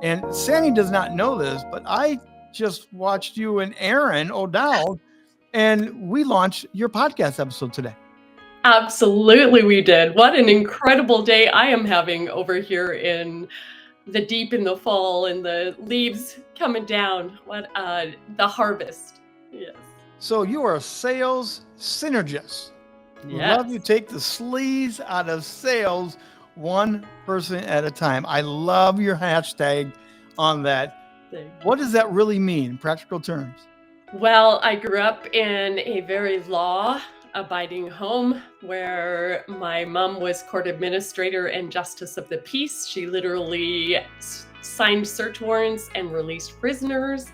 And Sandy does not know this, but I just watched you and Aaron O'Dowd, and we launched your podcast episode today. Absolutely, we did. What an incredible day I am having over here in the fall and the leaves coming down. The harvest. Yes. So you are a sales synergist. We Yes. love you take the sleaze out of sales one person at a time. I love your hashtag on that. What does that really mean in practical terms? Well, I grew up in a very law-abiding home where my mom was court administrator and justice of the peace. She literally signed search warrants and released prisoners.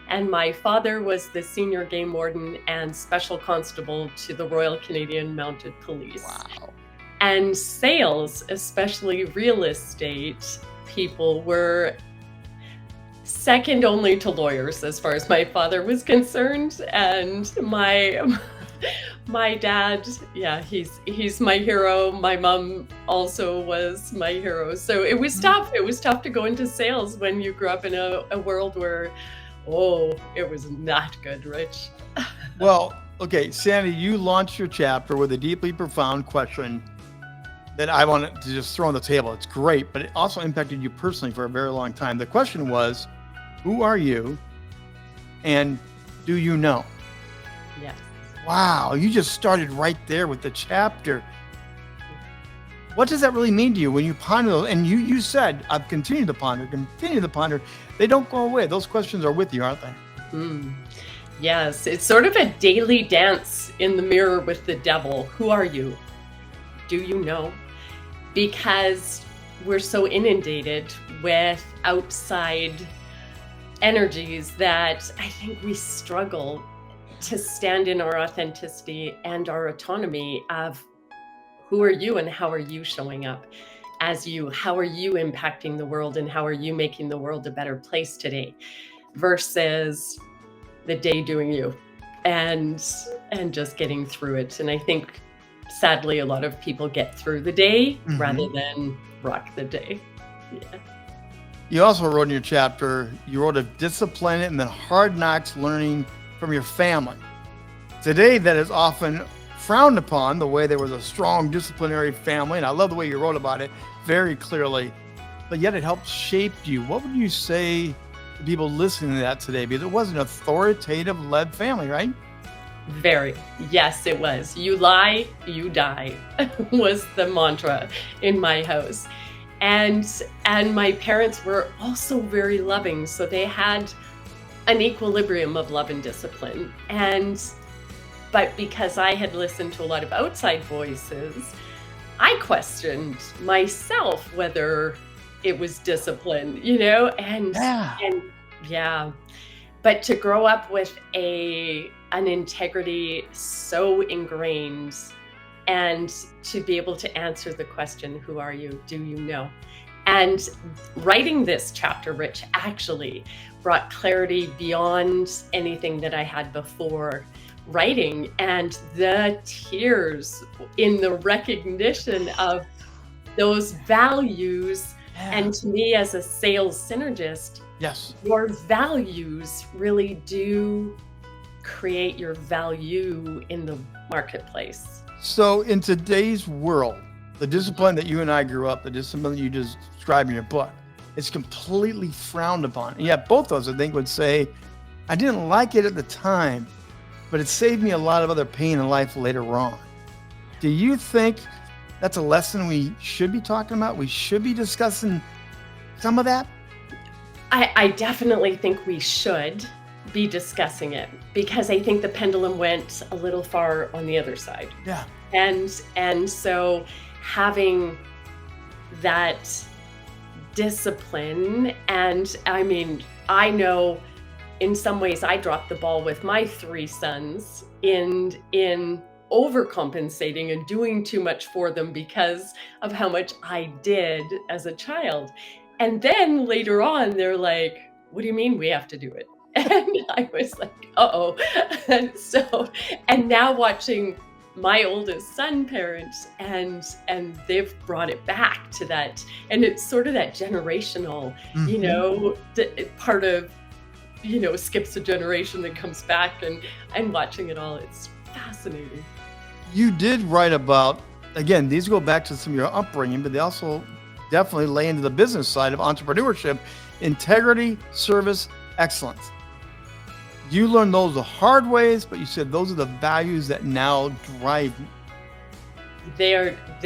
And my father was the senior game warden and special constable to the Royal Canadian Mounted Police. Wow. And sales, especially real estate people, were second only to lawyers as far as my father was concerned. And my dad, yeah, he's my hero. My mom also was my hero. So it was tough. It was tough to go into sales when you grew up in a world where, it was not good, Rich. Well, okay, Sandy, you launched your chapter with a deeply profound question that I wanted to just throw on the table. It's great, but it also impacted you personally for a very long time. The question was, who are you and do you know? Yes. Wow, you just started right there with the chapter. What does that really mean to you when you ponder those? And you said, I've continued to ponder. They don't go away. Those questions are with you, aren't they? Yes, it's sort of a daily dance in the mirror with the devil. Who are you? Do you know? Because we're so inundated with outside energies that I think we struggle to stand in our authenticity and our autonomy of who are you and how are you showing up as you? How are you impacting the world and how are you making the world a better place today versus the day doing you and just getting through it. And I think sadly a lot of people get through the day rather than rock the day. Yeah. You also wrote in your chapter, you wrote of discipline and then hard knocks learning from your family. Today, that is often frowned upon, the way there was a strong disciplinary family. And I love the way you wrote about it very clearly, but yet it helped shape you. What would you say to people listening to that today? Because it was an authoritative led family, right? Very. Yes, it was. You lie, you die was the mantra in my house. And my parents were also very loving. So they had an equilibrium of love and discipline. But because I had listened to a lot of outside voices, I questioned myself whether it was discipline, and but to grow up with an integrity so ingrained and to be able to answer the question, who are you? Do you know? And writing this chapter, Rich, actually brought clarity beyond anything that I had before writing, and the tears in the recognition of those values. And to me, as a sales synergist, yes, your values really do create your value in the marketplace. So in today's world, the discipline that you and I grew up, the discipline that you just described in your book, it's completely frowned upon. And yet both of us, I think, would say, I didn't like it at the time, but it saved me a lot of other pain in life later on. Do you think that's a lesson we should be talking about? We should be discussing some of that? I definitely think we should be discussing it, because I think the pendulum went a little far on the other side. Yeah. And so having that discipline, and I mean, I know in some ways I dropped the ball with my 3 sons in overcompensating and doing too much for them because of how much I did as a child. And then later on, they're like, what do you mean we have to do it? And I was like, uh-oh. And now watching my oldest son parents, and they've brought it back to that, and it's sort of that generational, part of, skips a generation that comes back, and watching it all, it's fascinating. You did write about, again, these go back to some of your upbringing, but they also definitely lay into the business side of entrepreneurship, integrity, service, excellence. You learned those the hard ways, but you said those are the values that now drive you. They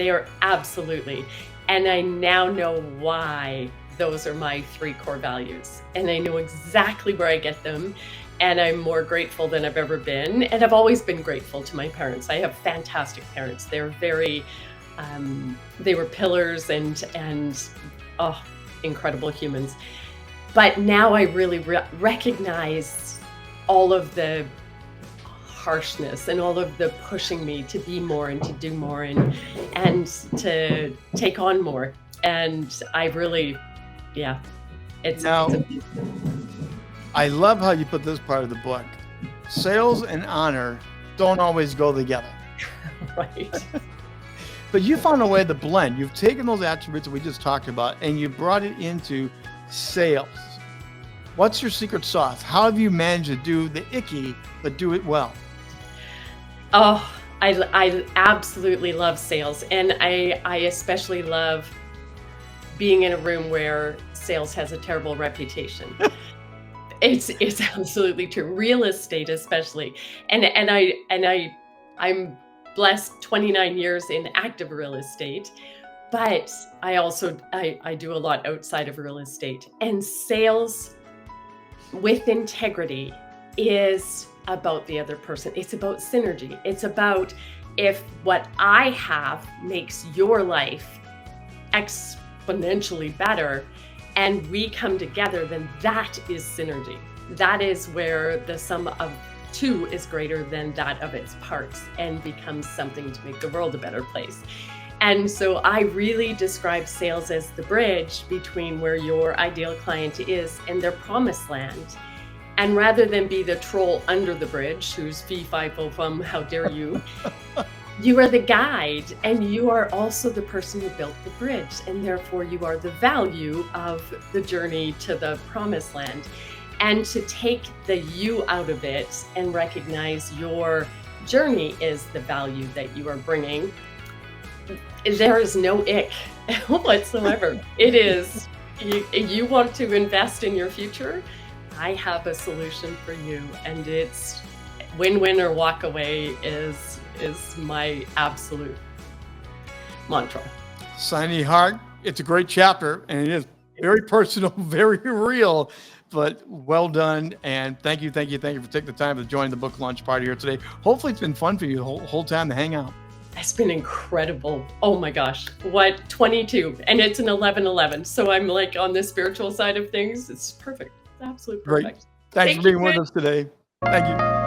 are absolutely. And I now know why those are my 3 core values. And I know exactly where I get them. And I'm more grateful than I've ever been. And I've always been grateful to my parents. I have fantastic parents. They're very, they were pillars and incredible humans. But now I really recognize all of the harshness and all of the pushing me to be more and to do more and to take on more. And I really, it's I love how you put this part of the book. Sales and honor don't always go together. Right. But you found a way to blend. You've taken those attributes that we just talked about and you brought it into sales. What's your secret sauce? How have you managed to do the icky, but do it well? Oh, I absolutely love sales. And I especially love being in a room where sales has a terrible reputation. It's absolutely true. Real estate, especially. And I'm blessed 29 years in active real estate, but I also, I do a lot outside of real estate. And sales with integrity is about the other person. It's about synergy. It's about if what I have makes your life exponentially better and we come together, then that is synergy. That is where the sum of 2 is greater than that of its parts and becomes something to make the world a better place. And so I really describe sales as the bridge between where your ideal client is and their promised land. And rather than be the troll under the bridge, who's fee, fi, fo, fum, how dare you, you are the guide, and you are also the person who built the bridge, and therefore you are the value of the journey to the promised land. And to take the you out of it and recognize your journey is the value that you are bringing, there is no ick whatsoever. It is, you want to invest in your future, I have a solution for you, and it's win-win or walk away is my absolute mantra. Sandy Hart, it's a great chapter, and it is very personal, very real, but well done. And thank you for taking the time to join the book launch party here today. Hopefully it's been fun for you the whole time to hang out. It's been incredible. Oh my gosh. What, 22, and it's an 11/11. So I'm like on the spiritual side of things. It's perfect. Absolutely perfect. Great. Thanks for being with us today. Thank you.